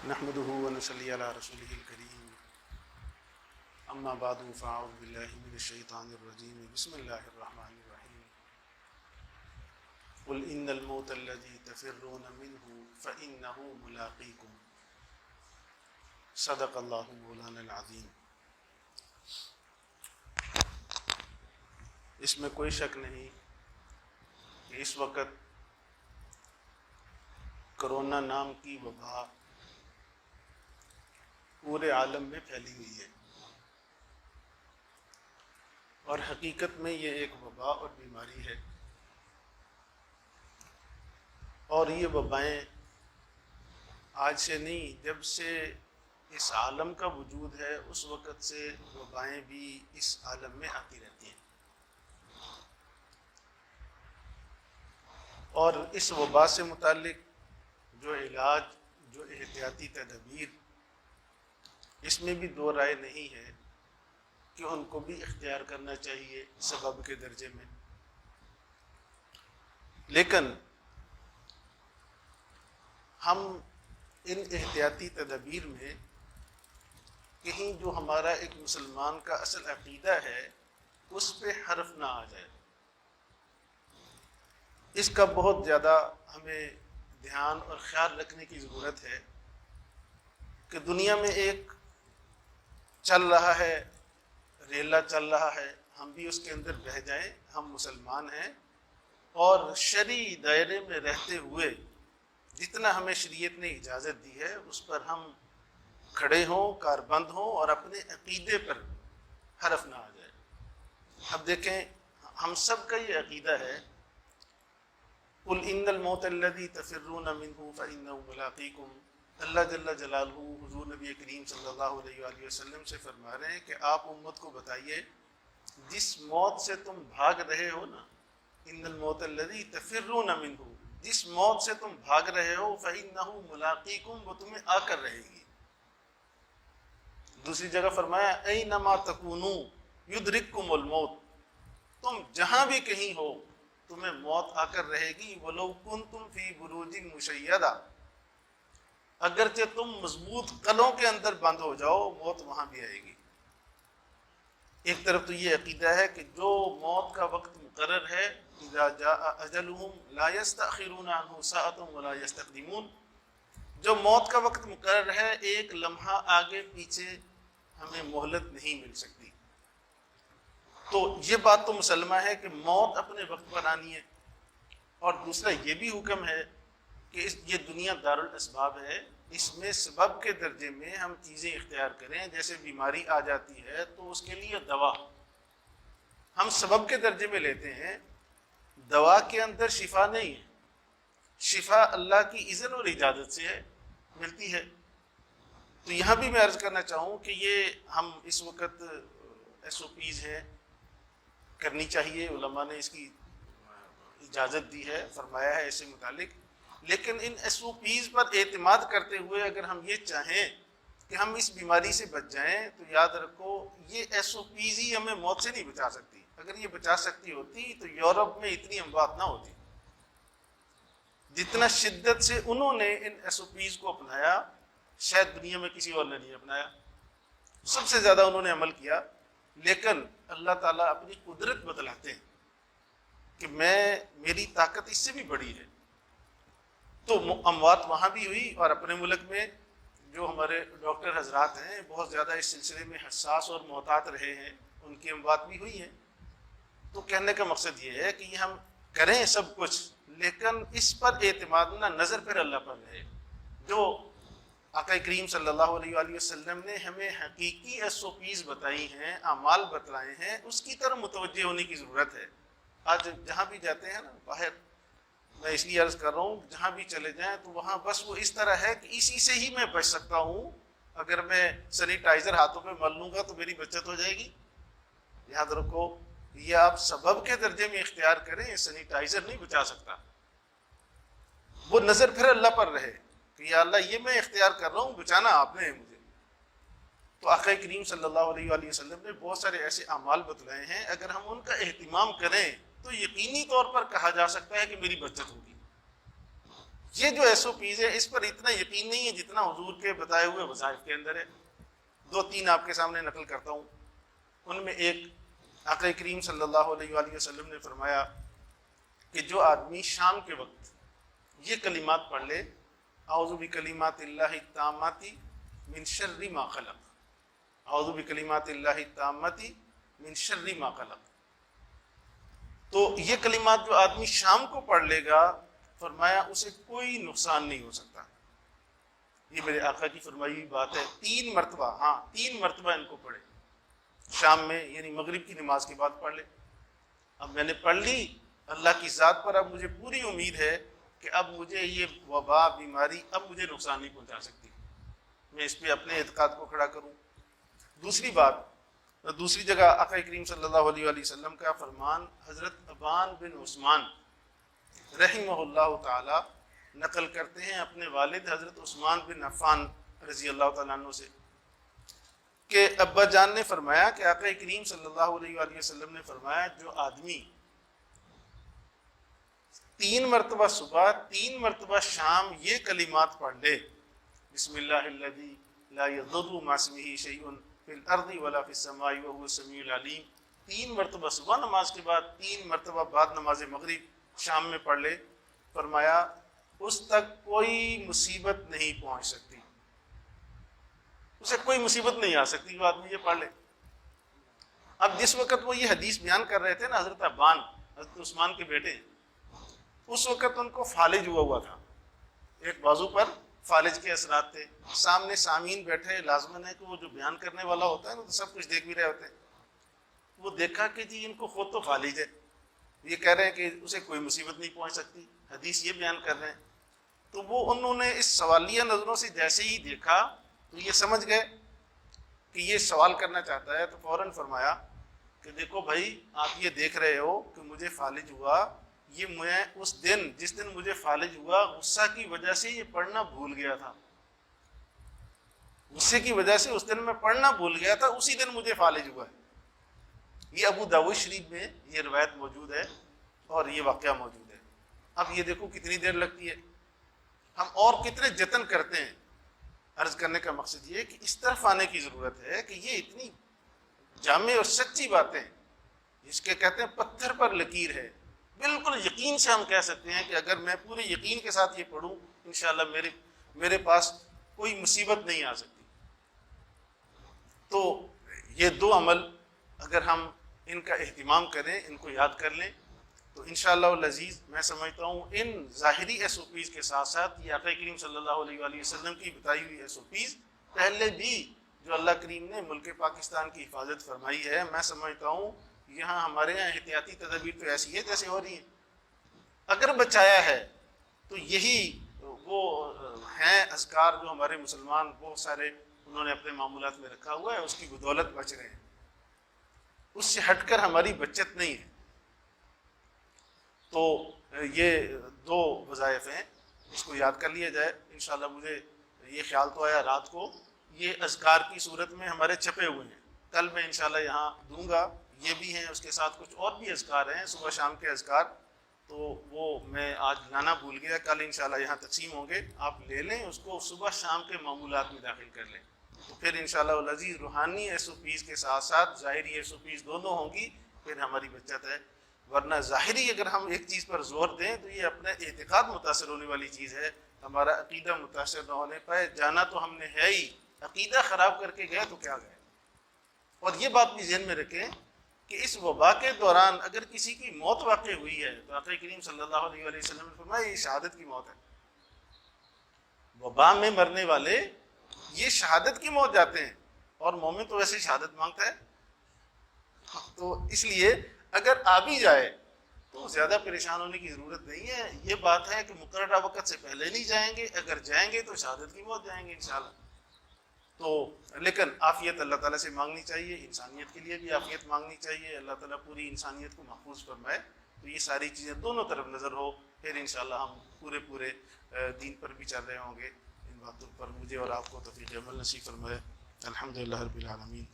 نحمده ونصلي على رسوله الكريم اما بعد فاعوذ بالله من الشيطان الرجيم بسم الله الرحمن الرحيم قل ان الموت الذي تفرون منه فانه ملاقيكم صدق الله مولانا العظيم۔ اس میں کوئی شک نہیں کہ اس وقت کرونا نام کی وبا پورے عالم میں پھیلی ہوئی ہے، اور حقیقت میں یہ ایک وبا اور بیماری ہے، اور یہ وبائیں آج سے نہیں، جب سے اس عالم کا وجود ہے اس وقت سے وبائیں بھی اس عالم میں آتی رہتی ہیں، اور اس وبا سے متعلق جو علاج، جو احتیاطی تدابیر، اس میں بھی دو رائے نہیں ہے کہ ان کو بھی اختیار کرنا چاہیے سبب کے درجے میں۔ لیکن ہم ان احتیاطی تدابیر میں کہیں جو ہمارا ایک مسلمان کا اصل عقیدہ ہے اس پہ حرف نہ آ جائے، اس کا بہت زیادہ ہمیں دھیان اور خیال رکھنے کی ضرورت ہے کہ دنیا میں ایک چل رہا ہے، ریلا چل رہا ہے، ہم بھی اس کے اندر بہہ جائیں، ہم مسلمان ہیں، اور شرعی دائرے میں رہتے ہوئے جتنا ہمیں شریعت نے اجازت دی ہے اس پر ہم کھڑے ہوں، کاربند ہوں، اور اپنے عقیدے پر حرف نہ آ جائے۔ اب دیکھیں، ہم سب کا یہ عقیدہ ہے قل ان الموت الذی تفرون منہ فانہ ملاقیکم۔ اللہ جل جلالہ حضور نبی کریم صلی اللہ علیہ وآلہ وسلم سے فرما رہے ہیں کہ آپ امت کو بتائیے جس موت سے تم بھاگ رہے ہو نا، ان الموت الذی تفرون منہ، جس موت سے تم بھاگ رہے ہو فانہ ملاقیکم، وہ تمہیں آ کر رہے گی۔ دوسری جگہ فرمایا اینما تکونوا یدرککم الموت، تم جہاں بھی کہیں ہو تمہیں موت آ کر رہے گی، وَلَوْ كُنْتُمْ فِي بُرُوجٍ مُشَيَّدَةٍ، اگرچہ تم مضبوط قلعوں کے اندر بند ہو جاؤ موت وہاں بھی آئے گی۔ ایک طرف تو یہ عقیدہ ہے کہ جو موت کا وقت مقرر ہے، اذا جاء اجلهم لا يستأخرون عنه ساعة ولا يستقدمون، جو موت کا وقت مقرر ہے ایک لمحہ آگے پیچھے ہمیں مہلت نہیں مل سکتی۔ تو یہ بات تو مسلمہ ہے کہ موت اپنے وقت پر آنی ہے، اور دوسرا یہ بھی حکم ہے کہ یہ دنیا دارالاسباب ہے، اس میں سبب کے درجے میں ہم چیزیں اختیار کریں۔ جیسے بیماری آ جاتی ہے تو اس کے لیے دوا ہم سبب کے درجے میں لیتے ہیں، دوا کے اندر شفا نہیں ہے، شفا اللہ کی اذن اور اجازت سے ہے، ملتی ہے۔ تو یہاں بھی میں عرض کرنا چاہوں کہ یہ ہم اس وقت ایس او پیز ہیں، کرنی چاہیے، علماء نے اس کی اجازت دی ہے، فرمایا ہے اس سے متعلق، لیکن ان ایس او پیز پر اعتماد کرتے ہوئے اگر ہم یہ چاہیں کہ ہم اس بیماری سے بچ جائیں تو یاد رکھو یہ ایس او پیز ہی ہمیں موت سے نہیں بچا سکتی۔ اگر یہ بچا سکتی ہوتی تو یورپ میں اتنی اموات نہ ہوتی۔ جتنا شدت سے انہوں نے ان ایس او پیز کو اپنایا شاید دنیا میں کسی اور نے نہیں اپنایا، سب سے زیادہ انہوں نے عمل کیا۔ لیکن اللہ تعالیٰ اپنی قدرت بتلاتے ہیں کہ میری طاقت اس سے بھی بڑی ہے۔ تو اموات وہاں بھی ہوئی، اور اپنے ملک میں جو ہمارے ڈاکٹر حضرات ہیں بہت زیادہ اس سلسلے میں حساس اور محتاط رہے ہیں، ان کی اموات بھی ہوئی ہیں۔ تو کہنے کا مقصد یہ ہے کہ یہ ہم کریں سب کچھ، لیکن اس پر اعتماد نہ، نظر پھر اللہ پر رہے۔ جو آقا کریم صلی اللہ علیہ وآلہ وسلم نے ہمیں حقیقی ایس او پیز بتائی ہیں، اعمال بتلائے ہیں، اس کی طرف متوجہ ہونے کی ضرورت ہے۔ آج جہاں بھی جاتے ہیں نا باہر، میں اس لیے عرض کر رہا ہوں جہاں بھی چلے جائیں تو وہاں بس وہ اس طرح ہے کہ اسی سے ہی میں بچ سکتا ہوں، اگر میں سینیٹائزر ہاتھوں پہ مل لوں گا تو میری بچت ہو جائے گی۔ یاد رکھو یہ آپ سبب کے درجے میں اختیار کریں، سینیٹائزر نہیں بچا سکتا۔ وہ نظر پھر اللہ پر رہے کہ یا اللہ یہ میں اختیار کر رہا ہوں، بچانا آپ نے ہے مجھے۔ تو آقا کریم صلی اللہ علیہ وآلہ وسلم نے بہت سارے ایسے اعمال بتلائے ہیں، اگر ہم ان کا اہتمام کریں تو یقینی طور پر کہا جا سکتا ہے کہ میری بچت ہوگی۔ یہ جو ایس او پیز ہے اس پر اتنا یقین نہیں ہے جتنا حضور کے بتائے ہوئے وظائف کے اندر ہے. 2-3 آپ کے سامنے نقل کرتا ہوں. ان میں ایک آقا کریم صلی اللہ علیہ وآلہ وسلم نے فرمایا کہ جو آدمی شام کے وقت یہ کلمات پڑھ لے، اعوذ بکلمات اللہ التامات من شر ما خلق، اعوذ بکلمات اللہ التامات من شر ما خلق، تو یہ کلمات جو آدمی شام کو پڑھ لے گا فرمایا اسے کوئی نقصان نہیں ہو سکتا. یہ میرے آقا کی فرمائی بات ہے. 3 مرتبہ، ہاں 3 مرتبہ ان کو پڑھے شام میں، یعنی مغرب کی نماز کے بعد پڑھ لے. اب میں نے پڑھ لی، اللہ کی ذات پر اب مجھے پوری امید ہے کہ اب مجھے یہ وبا بیماری اب مجھے نقصان نہیں پہنچا سکتی، میں اس پہ اپنے اعتقاد کو کھڑا کروں. دوسری بات، دوسری جگہ آقا کریم صلی اللہ علیہ وآلہ وسلم کا فرمان حضرت ابان بن عثمان رحمہ اللہ تعالی نقل کرتے ہیں اپنے والد حضرت عثمان بن عفان رضی اللہ تعالیٰ عنہ سے کہ ابا جان نے فرمایا کہ آقا کریم صلی اللہ علیہ وآلہ وسلم نے فرمایا جو آدمی 3 مرتبہ صبح 3 مرتبہ شام یہ کلمات پڑھ لے، بسم اللہ الذی لا یضر مع اسمہ شیء فی الارض ولا فی السماء وهو السمیع العلیم، 3 مرتبہ صبح نماز کے بعد 3 مرتبہ بعد نماز مغرب شام میں پڑھ لے، فرمایا اس تک کوئی مصیبت نہیں پہنچ سکتی، اسے کوئی مصیبت نہیں آ سکتی، وہ آدمی یہ پڑھ لے. اب جس وقت وہ یہ حدیث بیان کر رہے تھے نا حضرت ابان، حضرت عثمان کے بیٹے، اس وقت ان کو فالج ہوا تھا، ایک بازو پر فالج کے اثرات تھے. سامنے سامعین بیٹھے، لازمن ہے کہ وہ جو بیان کرنے والا ہوتا ہے نا تو سب کچھ دیکھ بھی رہے ہوتے ہیں. وہ دیکھا کہ جی ان کو خود تو فالج ہے، یہ کہہ رہے ہیں کہ اسے کوئی مصیبت نہیں پہنچ سکتی، حدیث یہ بیان کر رہے ہیں. تو وہ انہوں نے اس سوالیہ نظروں سے جیسے ہی دیکھا تو یہ سمجھ گئے کہ یہ سوال کرنا چاہتا ہے، تو فوراً فرمایا کہ دیکھو بھائی آپ یہ دیکھ رہے ہو کہ مجھے فالج ہوا، یہ میں اس دن جس دن مجھے فالج ہوا غصہ کی وجہ سے یہ پڑھنا بھول گیا تھا، غصے کی وجہ سے اس دن میں پڑھنا بھول گیا تھا، اسی دن مجھے فالج ہوا ہے. یہ ابو داؤد شریف میں یہ روایت موجود ہے اور یہ واقعہ موجود ہے. اب یہ دیکھو کتنی دیر لگتی ہے، ہم اور کتنے جتن کرتے ہیں. عرض کرنے کا مقصد یہ ہے کہ اس طرف آنے کی ضرورت ہے کہ یہ اتنی جامع اور سچی باتیں جس کے کہتے ہیں پتھر پر لکیر ہے، بالکل یقین سے ہم کہہ سکتے ہیں کہ اگر میں پورے یقین کے ساتھ یہ پڑھوں انشاءاللہ میرے پاس کوئی مصیبت نہیں آ سکتی. تو یہ 2 عمل اگر ہم ان کا اہتمام کریں، ان کو یاد کر لیں تو انشاءاللہ العزیز میں سمجھتا ہوں ان ظاہری ایس او پیز کے ساتھ ساتھ یہ آقا کریم صلی اللہ علیہ وآلہ وسلم کی بتائی ہوئی ایس او پیز پہلے بھی جو اللہ کریم نے ملک پاکستان کی حفاظت فرمائی ہے، میں سمجھتا ہوں یہاں ہمارے یہاں احتیاطی تدابیر تو ایسی ہے جیسے ہو رہی ہیں. اگر بچایا ہے تو یہی وہ ہیں اذکار جو ہمارے مسلمان بہت سارے انہوں نے اپنے معمولات میں رکھا ہوا ہے، اس کی بدولت بچ رہے ہیں، اس سے ہٹ کر ہماری بچت نہیں ہے. تو یہ 2 وظائف ہیں، اس کو یاد کر لیا جائے. انشاءاللہ مجھے یہ خیال تو آیا رات کو، یہ اذکار کی صورت میں ہمارے چھپے ہوئے ہیں، کل میں انشاءاللہ یہاں دوں گا. یہ بھی ہیں، اس کے ساتھ کچھ اور بھی اذکار ہیں صبح شام کے اذکار، تو وہ میں آج لانا بھول گیا، کل انشاءاللہ یہاں تقسیم ہوں گے، آپ لے لیں اس کو، صبح شام کے معمولات میں داخل کر لیں. تو پھر انشاءاللہ العزیز روحانی ایس او پیز کے ساتھ ساتھ ظاہری ایس او پیز دونوں ہوں گی، پھر ہماری بچت ہے. ورنہ ظاہری اگر ہم ایک چیز پر زور دیں تو یہ اپنا اعتقاد متاثر ہونے والی چیز ہے، ہمارا عقیدہ متاثر نہ ہونے پائے. جانا تو ہم نے ہے ہی، عقیدہ خراب کر کے گئے تو کیا گئے. اور یہ بات بھی ذہن میں رکھیں کہ اس وبا کے دوران اگر کسی کی موت واقع ہوئی ہے تو آقا کریم صلی اللہ علیہ وآلہ وسلم نے فرمایا یہ شہادت کی موت ہے. وبا میں مرنے والے یہ شہادت کی موت جاتے ہیں، اور مومن تو ویسے شہادت مانگتا ہے. تو اس لیے اگر آ بھی جائے تو زیادہ پریشان ہونے کی ضرورت نہیں ہے. یہ بات ہے کہ مقررہ وقت سے پہلے نہیں جائیں گے، اگر جائیں گے تو شہادت کی موت جائیں گے انشاءاللہ. تو لیکن عافیت اللہ تعالیٰ سے مانگنی چاہیے، انسانیت کے لیے بھی عافیت مانگنی چاہیے، اللہ تعالیٰ پوری انسانیت کو محفوظ فرمائے. تو یہ ساری چیزیں دونوں طرف نظر ہو، پھر انشاءاللہ ہم پورے دین پر بھی چل رہے ہوں گے. ان باتوں پر مجھے اور آپ کو توفیق عمل نصیب فرمائے. الحمدللہ رب العالمین.